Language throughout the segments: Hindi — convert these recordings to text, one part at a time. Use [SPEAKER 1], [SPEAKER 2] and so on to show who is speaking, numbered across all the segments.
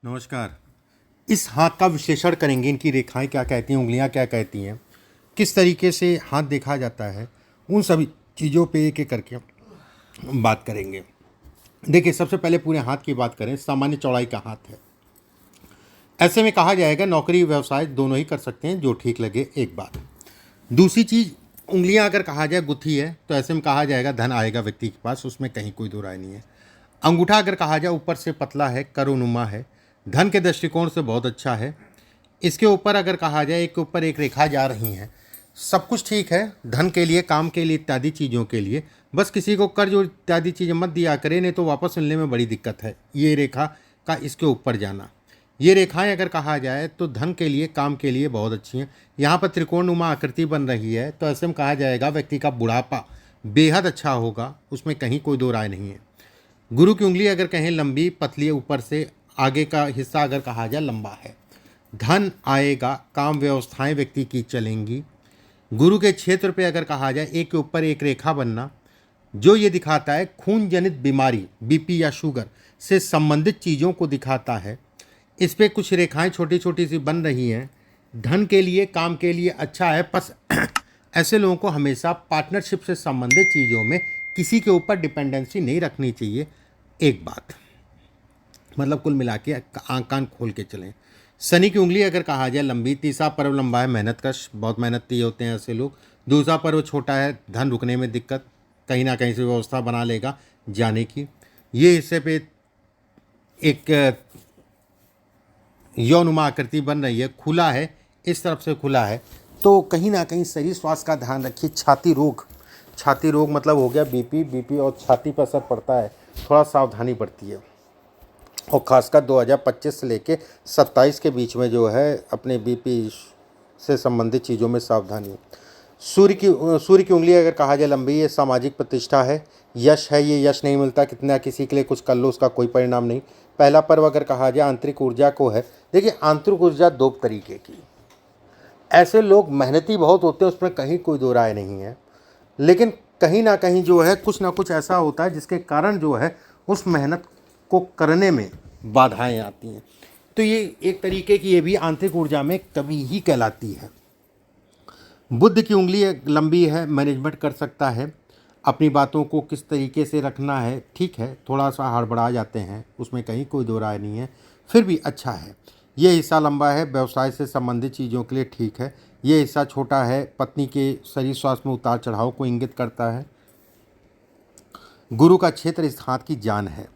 [SPEAKER 1] नमस्कार। इस हाथ का विश्लेषण करेंगे, इनकी रेखाएं क्या कहती हैं, उंगलियां क्या कहती हैं, किस तरीके से हाथ देखा जाता है, उन सभी चीज़ों पे एक एक करके बात करेंगे। देखिए, सबसे पहले पूरे हाथ की बात करें, सामान्य चौड़ाई का हाथ है। ऐसे में कहा जाएगा नौकरी व्यवसाय दोनों ही कर सकते हैं, जो ठीक लगे। एक बात। दूसरी चीज़, उंगलियां अगर कहा जाए गुत्थी है तो ऐसे में कहा जाएगा धन आएगा व्यक्ति के पास, उसमें कहीं कोई दो राय नहीं है। अंगूठा अगर कहा जाए ऊपर से पतला है, करोनुमा है, धन के दृष्टिकोण से बहुत अच्छा है। इसके ऊपर अगर कहा जाए एक के ऊपर एक रेखा जा रही है, सब कुछ ठीक है धन के लिए, काम के लिए, इत्यादि चीज़ों के लिए। बस किसी को कर्ज और इत्यादि चीज़ें मत दिया करें, नहीं तो वापस मिलने में बड़ी दिक्कत है। ये रेखा का इसके ऊपर जाना, ये रेखाएं अगर कहा जाए तो धन के लिए, काम के लिए बहुत अच्छी हैं। यहाँ पर त्रिकोणनुमा आकृति बन रही है तो ऐसे में कहा जाएगा व्यक्ति का बुढ़ापा बेहद अच्छा होगा, उसमें कहीं कोई दो राय नहीं है। गुरु की उंगली अगर कहें लंबी पतली, ऊपर से आगे का हिस्सा अगर कहा जाए लंबा है, धन आएगा, काम व्यवस्थाएं व्यक्ति की चलेंगी। गुरु के क्षेत्र पे अगर कहा जाए एक के ऊपर एक रेखा बनना, जो ये दिखाता है खून जनित बीमारी, बीपी या शुगर से संबंधित चीज़ों को दिखाता है। इस पे कुछ रेखाएं छोटी छोटी सी बन रही हैं, धन के लिए, काम के लिए अच्छा है। बस ऐसे लोगों को हमेशा पार्टनरशिप से संबंधित चीज़ों में किसी के ऊपर डिपेंडेंसी नहीं रखनी चाहिए। एक बात, मतलब कुल मिला के आँख कान खोल के चलें। शनि की उंगली अगर कहा जाए लंबी, तीसरा पर्व लंबा है, मेहनत कश, बहुत मेहनती होते हैं ऐसे लोग। दूसरा पर्व छोटा है, धन रुकने में दिक्कत, कहीं ना कहीं से व्यवस्था बना लेगा जाने की। ये हिस्से पे एक यौनुमा आकृति बन रही है, खुला है, इस तरफ से खुला है, तो कहीं ना कहीं शरीर स्वास्थ्य का ध्यान रखिए। छाती रोग मतलब हो गया बीपी और छाती पर असर पड़ता है, थोड़ा सावधानी बरती है। और ख़ासकर 2025 से लेके 27 के बीच में जो है अपने बीपी से संबंधित चीज़ों में सावधानी। सूर्य की उंगली अगर कहा जाए लंबी, ये सामाजिक प्रतिष्ठा है, यश है। ये यश नहीं मिलता कितना किसी के लिए कुछ कर लो, उसका कोई परिणाम नहीं। पहला पर्व अगर कहा जाए आंतरिक ऊर्जा को है। देखिए, आंतरिक ऊर्जा दो तरीके की, ऐसे लोग मेहनती बहुत होते हैं, उसमें कहीं कोई दो राय नहीं है, लेकिन कहीं ना कहीं जो है कुछ ना कुछ ऐसा होता है जिसके कारण जो है उस मेहनत को करने में बाधाएं आती हैं। तो ये एक तरीके की, ये भी आंतरिक ऊर्जा में कमी ही कहलाती है। बुध की उंगली लंबी है, मैनेजमेंट कर सकता है, अपनी बातों को किस तरीके से रखना है, ठीक है, थोड़ा सा हड़बड़ा जाते हैं, उसमें कहीं कोई दो राय नहीं है, फिर भी अच्छा है। ये हिस्सा लंबा है, व्यवसाय से संबंधित चीज़ों के लिए ठीक है। ये हिस्सा छोटा है, पत्नी के शरीर स्वास्थ्य में उतार चढ़ाव को इंगित करता है। गुरु का क्षेत्र इस हाथ की जान है।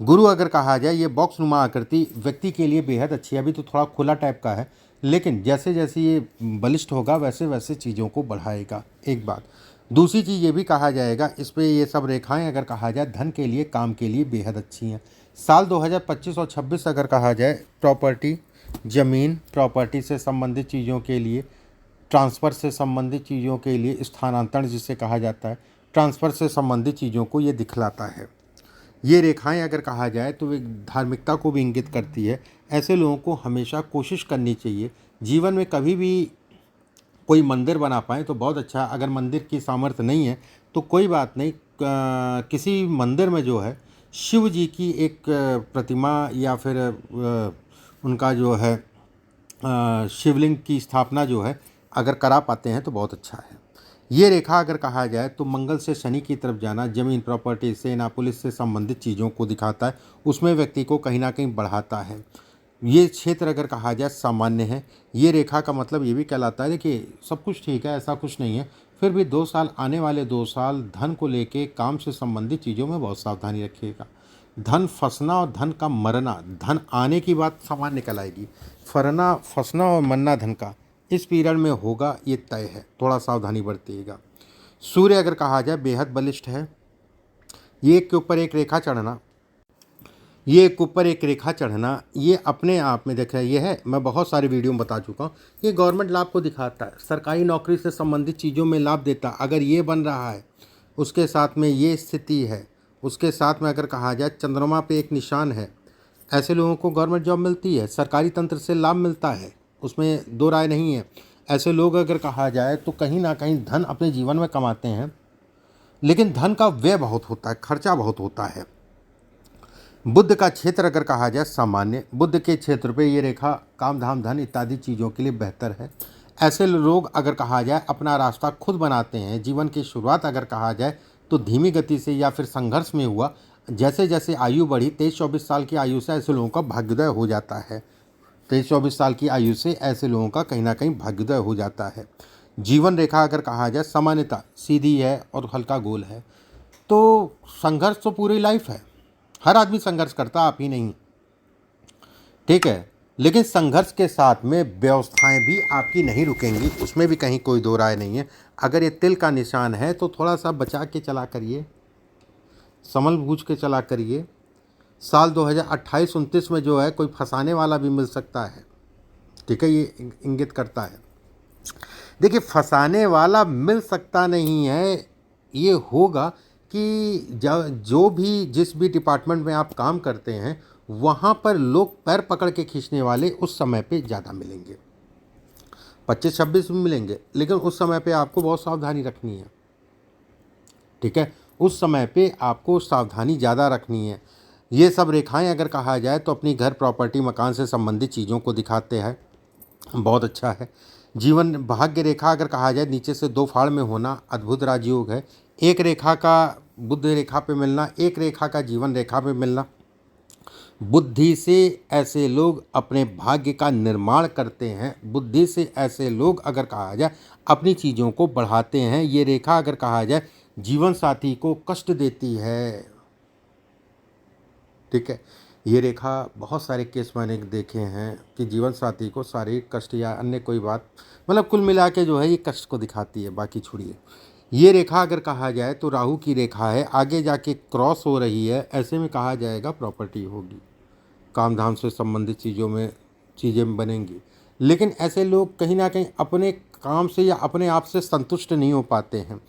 [SPEAKER 1] गुरु अगर कहा जाए, ये बॉक्स नुमा आकृति व्यक्ति के लिए बेहद अच्छी है। अभी तो थोड़ा खुला टाइप का है, लेकिन जैसे जैसे ये बलिष्ठ होगा वैसे वैसे चीज़ों को बढ़ाएगा। एक बात। दूसरी चीज़ ये भी कहा जाएगा, इस पे ये सब रेखाएं अगर कहा जाए धन के लिए, काम के लिए बेहद अच्छी हैं। साल 2025 और 26 अगर कहा जाए प्रॉपर्टी, ज़मीन, प्रॉपर्टी से संबंधित चीज़ों के लिए, ट्रांसफ़र से संबंधित चीज़ों के लिए, स्थानांतरण जिसे कहा जाता है, ट्रांसफ़र से संबंधित चीज़ों को ये दिखलाता है। ये रेखाएं अगर कहा जाए तो एक धार्मिकता को भी इंगित करती है। ऐसे लोगों को हमेशा कोशिश करनी चाहिए जीवन में, कभी भी कोई मंदिर बना पाएँ तो बहुत अच्छा। अगर मंदिर की सामर्थ्य नहीं है तो कोई बात नहीं, किसी मंदिर में जो है शिव जी की एक प्रतिमा या फिर उनका जो है शिवलिंग की स्थापना जो है अगर करा पाते हैं तो बहुत अच्छा है। ये रेखा अगर कहा जाए तो मंगल से शनि की तरफ जाना, जमीन, प्रॉपर्टी, सेना, पुलिस से संबंधित चीज़ों को दिखाता है, उसमें व्यक्ति को कहीं ना कहीं बढ़ाता है। ये क्षेत्र अगर कहा जाए सामान्य है। ये रेखा का मतलब ये भी कहलाता है, देखिए सब कुछ ठीक है, ऐसा कुछ नहीं है, फिर भी 2 साल, आने वाले 2 साल धन को लेके, काम से संबंधित चीज़ों में बहुत सावधानी रखिएगा। धन फंसना और धन का मरना, धन आने की बात सामान्य कहलाएगी, फरना, फंसना और मरना धन का इस पीरियड में होगा, ये तय है, थोड़ा सावधानी बरतिएगा। सूर्य अगर कहा जाए बेहद बलिष्ठ है। ये एक के ऊपर एक रेखा चढ़ना, ये एक ऊपर एक रेखा चढ़ना, ये अपने आप में देखा, ये है, मैं बहुत सारे वीडियो में बता चुका हूँ, ये गवर्नमेंट लाभ को दिखाता है, सरकारी नौकरी से संबंधित चीज़ों में लाभ देता। अगर ये बन रहा है, उसके साथ में ये स्थिति है, उसके साथ में अगर कहा जाए चंद्रमा पे एक निशान है, ऐसे लोगों को गवर्नमेंट जॉब मिलती है, सरकारी तंत्र से लाभ मिलता है, उसमें दो राय नहीं है। ऐसे लोग अगर कहा जाए तो कहीं ना कहीं धन अपने जीवन में कमाते हैं, लेकिन धन का व्यय बहुत होता है, खर्चा बहुत होता है। बुध का क्षेत्र अगर कहा जाए सामान्य, बुध के क्षेत्र पे ये रेखा काम धाम धन इत्यादि चीज़ों के लिए बेहतर है। ऐसे लोग अगर कहा जाए अपना रास्ता खुद बनाते हैं। जीवन की शुरुआत अगर कहा जाए तो धीमी गति से या फिर संघर्ष में हुआ। जैसे जैसे आयु बढ़ी 23-24 साल की आयु से ऐसे लोगों का भाग्योदय हो जाता है। 23-24 साल की आयु से ऐसे लोगों का कहीं ना कहीं भाग्योदय हो जाता है। जीवन रेखा अगर कहा जाए सामान्यतः सीधी है और हल्का गोल है। तो संघर्ष तो पूरी लाइफ है, हर आदमी संघर्ष करता, आप ही नहीं, ठीक है। लेकिन संघर्ष के साथ में व्यवस्थाएं भी आपकी नहीं रुकेंगी, उसमें भी कहीं कोई दो राय नहीं है। अगर ये तिल का निशान है तो थोड़ा सा बचा के चला करिए, संभल बूझ के चला करिए। साल 2028-29 में जो है कोई फंसाने वाला भी मिल सकता है, ठीक है, ये इंगित करता है। देखिए, फंसाने वाला मिल सकता नहीं है, ये होगा कि जो भी जिस भी डिपार्टमेंट में आप काम करते हैं वहाँ पर लोग पैर पकड़ के खींचने वाले उस समय पे ज़्यादा मिलेंगे। 25-26 में मिलेंगे, लेकिन उस समय पे आपको बहुत सावधानी रखनी है, ठीक है। उस समय पे आपको सावधानी ज़्यादा रखनी है। ये सब रेखाएं अगर कहा जाए तो अपनी घर, प्रॉपर्टी, मकान से संबंधित चीज़ों को दिखाते हैं, बहुत अच्छा है। जीवन भाग्य रेखा अगर कहा जाए नीचे से 2 फाड़ में होना अद्भुत राजयोग है। एक रेखा का बुध रेखा पे मिलना, एक रेखा का जीवन रेखा पे मिलना। बुद्धि से ऐसे लोग अपने भाग्य का निर्माण करते हैं। बुद्धि से ऐसे लोग अगर कहा जाए अपनी चीज़ों को बढ़ाते हैं। ये रेखा अगर कहा जाए जीवन साथी को कष्ट देती है, ठीक है। ये रेखा बहुत सारे केस मैंने देखे हैं कि जीवन साथी को शारीरिक कष्ट या अन्य कोई बात, मतलब कुल मिला के जो है ये कष्ट को दिखाती है, बाकी छोड़िए। ये रेखा अगर कहा जाए तो राहु की रेखा है, आगे जाके क्रॉस हो रही है, ऐसे में कहा जाएगा प्रॉपर्टी होगी, काम धाम से संबंधित चीज़ों में चीज़ें बनेंगी। लेकिन ऐसे लोग कहीं ना कहीं अपने काम से या अपने आप से संतुष्ट नहीं हो पाते हैं।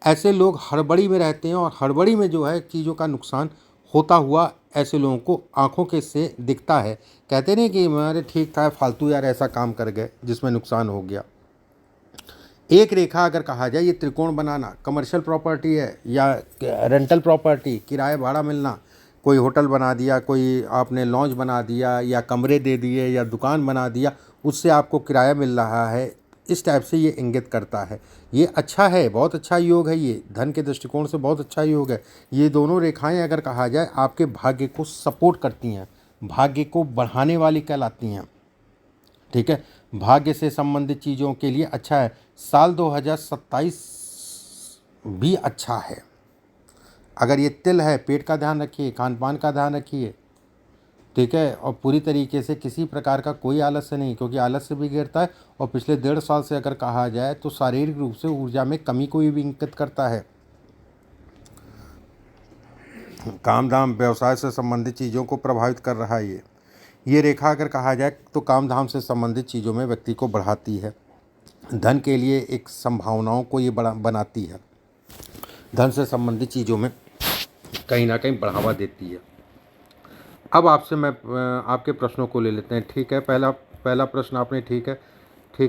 [SPEAKER 1] ऐसे लोग हड़बड़ी में रहते हैं और हड़बड़ी में जो है चीज़ों का नुकसान होता हुआ ऐसे लोगों को आंखों के से दिखता है। कहते नहीं कि हमारे ठीक था, फालतू यार ऐसा काम कर गए जिसमें नुकसान हो गया। एक रेखा अगर कहा जाए ये त्रिकोण बनाना, कमर्शियल प्रॉपर्टी है या रेंटल प्रॉपर्टी, किराए भाड़ा मिलना, कोई होटल बना दिया, कोई आपने लॉन्ज बना दिया या कमरे दे दिए या दुकान बना दिया, उससे आपको किराया मिल रहा है, इस टाइप से ये इंगित करता है। ये अच्छा है, बहुत अच्छा योग है, ये धन के दृष्टिकोण से बहुत अच्छा योग है। ये दोनों रेखाएं अगर कहा जाए आपके भाग्य को सपोर्ट करती हैं, भाग्य को बढ़ाने वाली कहलाती हैं, ठीक है। भाग्य से संबंधित चीज़ों के लिए अच्छा है। साल 2027 भी अच्छा है। अगर ये तिल है, पेट का ध्यान रखिए, खान पान का ध्यान रखिए, ठीक है। और पूरी तरीके से किसी प्रकार का कोई आलस्य नहीं, क्योंकि आलस्य भी गिरता है और पिछले 1.5 साल से अगर कहा जाए तो शारीरिक रूप से ऊर्जा में कमी को भी इंगित करता है। काम धाम व्यवसाय से संबंधित चीज़ों को प्रभावित कर रहा है ये रेखा अगर कहा जाए तो काम धाम से संबंधित चीज़ों में व्यक्ति को बढ़ाती है। धन के लिए एक संभावनाओं को ये बनाती है, धन से संबंधित चीज़ों में कहीं ना कहीं बढ़ावा देती है। अब आपसे मैं आपके प्रश्नों को ले लेते हैं, ठीक है। पहला प्रश्न आपने ठीक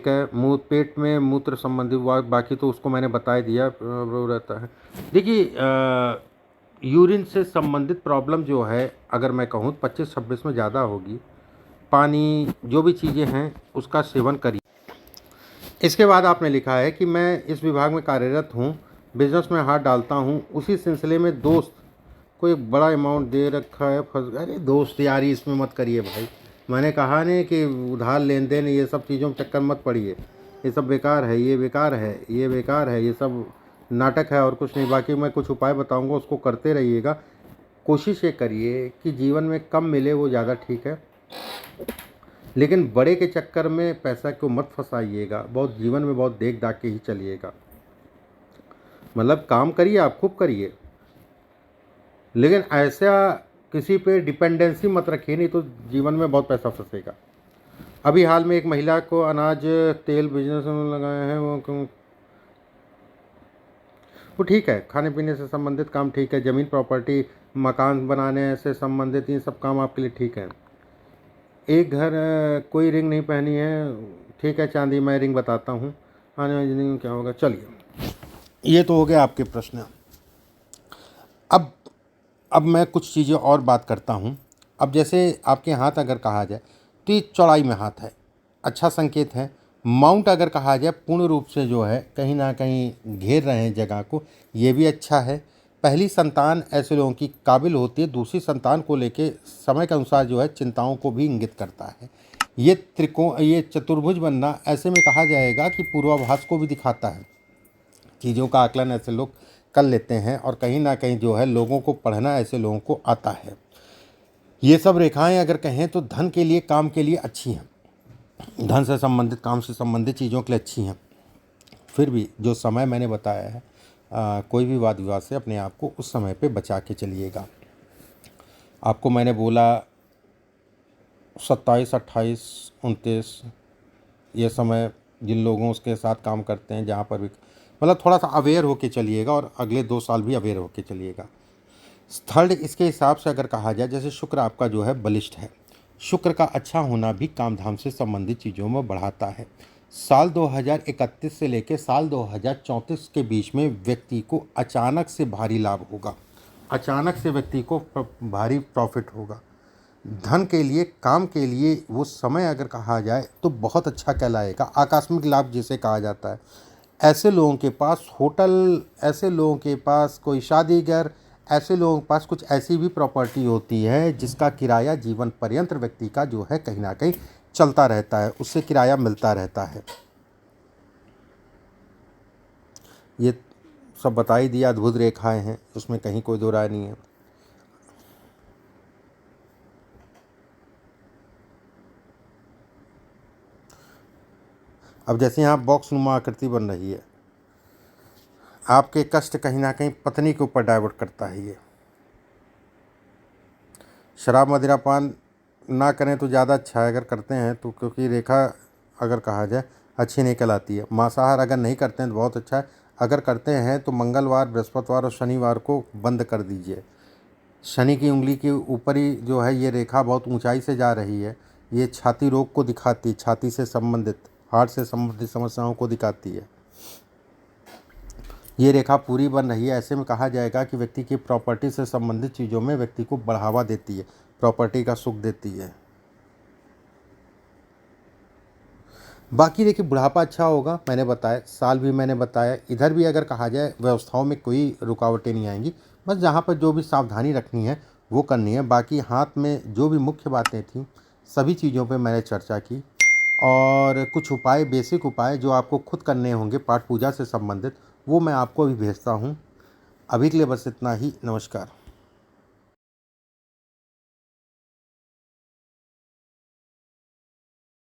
[SPEAKER 1] है, मुँह पेट में मूत्र संबंधी बाकी तो उसको मैंने बता दिया, वो रहता है। देखिए, यूरिन से संबंधित प्रॉब्लम जो है अगर मैं कहूँ 25-26 में ज़्यादा होगी। पानी जो भी चीज़ें हैं उसका सेवन करिए। इसके बाद आपने लिखा है कि मैं इस विभाग में कार्यरत हूँ, बिजनेस में हाथ डालता हूँ, उसी सिलसिले में दोस्त को एक बड़ा अमाउंट दे रखा है, फंस। अरे दोस्त यारी इसमें मत करिए भाई, मैंने कहा नहीं कि उधार लेन देन ये सब चीज़ों में चक्कर मत पड़िए, ये सब बेकार है, ये बेकार है, ये बेकार है, ये सब नाटक है और कुछ नहीं। बाकी मैं कुछ उपाय बताऊंगा, उसको करते रहिएगा। कोशिश ये करिए कि जीवन में कम मिले वो ज़्यादा ठीक है, लेकिन बड़े के चक्कर में पैसा को मत फंसाइएगा। बहुत जीवन में बहुत देख दाख के ही चलिएगा, मतलब काम करिए, आप खूब करिए, लेकिन ऐसा किसी पे डिपेंडेंसी मत रखिए, नहीं तो जीवन में बहुत पैसा फंसेगा। अभी हाल में एक महिला को अनाज तेल बिजनेस में लगाए हैं, वो ठीक है। खाने पीने से संबंधित काम ठीक है। ज़मीन प्रॉपर्टी मकान बनाने से संबंधित ये सब काम आपके लिए ठीक है। एक घर कोई रिंग नहीं पहनी है, ठीक है, चांदी मैं रिंग बताता हूँ, आने वाली ज़िंदगी में क्या होगा। चलिए, ये तो हो गया आपके प्रश्न। अब अब मैं कुछ चीज़ें और बात करता हूँ। अब जैसे आपके हाथ अगर कहा जाए तो ये चौड़ाई में हाथ है, अच्छा संकेत है। माउंट अगर कहा जाए पूर्ण रूप से जो है कहीं ना कहीं घेर रहे हैं जगह को, ये भी अच्छा है। पहली संतान ऐसे लोगों की काबिल होती है, दूसरी संतान को लेके समय के अनुसार जो है चिंताओं को भी इंगित करता है। ये चतुर्भुज बनना ऐसे में कहा जाएगा कि पूर्वाभास को भी दिखाता है। चीज़ों का आकलन ऐसे लोग कर लेते हैं और कहीं ना कहीं जो है लोगों को पढ़ना ऐसे लोगों को आता है। ये सब रेखाएं अगर कहें तो धन के लिए, काम के लिए अच्छी हैं, धन से संबंधित, काम से संबंधित चीज़ों के लिए अच्छी हैं। फिर भी जो समय मैंने बताया है, कोई भी वाद विवाद से अपने आप को उस समय पे बचा के चलिएगा। आपको मैंने बोला 27, 28, 29 ये समय जिन लोगों के साथ काम करते हैं, जहाँ पर भी मतलब थोड़ा सा अवेयर होके चलिएगा और अगले 2 साल भी अवेयर होके चलिएगा। थर्ड, इसके हिसाब से अगर कहा जाए, जैसे शुक्र आपका जो है बलिष्ठ है, शुक्र का अच्छा होना भी काम धाम से संबंधित चीज़ों में बढ़ाता है। साल 2031 से लेकर साल 2034 के बीच में व्यक्ति को अचानक से भारी लाभ होगा, अचानक से व्यक्ति को भारी प्रॉफिट होगा। धन के लिए, काम के लिए वो समय अगर कहा जाए तो बहुत अच्छा कहलाएगा। आकस्मिक लाभ जिसे कहा जाता है, ऐसे लोगों के पास होटल, ऐसे लोगों के पास कोई शादीगर, ऐसे लोगों के पास कुछ ऐसी भी प्रॉपर्टी होती है जिसका किराया जीवन पर्यंत व्यक्ति का जो है कहीं ना कहीं चलता रहता है, उससे किराया मिलता रहता है। ये सब बता ही दिया, अद्भुत रेखाएं हैं, उसमें कहीं कोई दो राय नहीं है। अब जैसे यहाँ बॉक्स नुमा आकृति बन रही है, आपके कष्ट कहीं ना कहीं पत्नी के ऊपर डाइवर्ट करता है। ये शराब मदिरा पान ना करें तो ज़्यादा अच्छा है अगर करते हैं तो, क्योंकि रेखा अगर कहा जाए अच्छी नहीं कहलाती है। मांसाहार अगर नहीं करते हैं तो बहुत अच्छा है, अगर करते हैं तो मंगलवार, बृहस्पतिवार और शनिवार को बंद कर दीजिए। शनि की उंगली के ऊपर ही जो है ये रेखा बहुत ऊंचाई से जा रही है, ये छाती रोग को दिखाती है, छाती से संबंधित, हार्ट से संबंधित समस्याओं को दिखाती है। ये रेखा पूरी बन रही है, ऐसे में कहा जाएगा कि व्यक्ति की प्रॉपर्टी से संबंधित चीज़ों में व्यक्ति को बढ़ावा देती है, प्रॉपर्टी का सुख देती है। बाकी देखिए बुढ़ापा अच्छा होगा, मैंने बताया, साल भी मैंने बताया। इधर भी अगर कहा जाए व्यवस्थाओं में कोई रुकावटें नहीं आएंगी, बस जहाँ पर जो भी सावधानी रखनी है वो करनी है। बाकी हाथ में जो भी मुख्य बातें थीं सभी चीज़ों पे मैंने चर्चा की, और कुछ उपाय, बेसिक उपाय जो आपको खुद करने होंगे पाठ पूजा से संबंधित, वो मैं आपको अभी भेजता हूँ। अभी के लिए बस इतना ही, नमस्कार।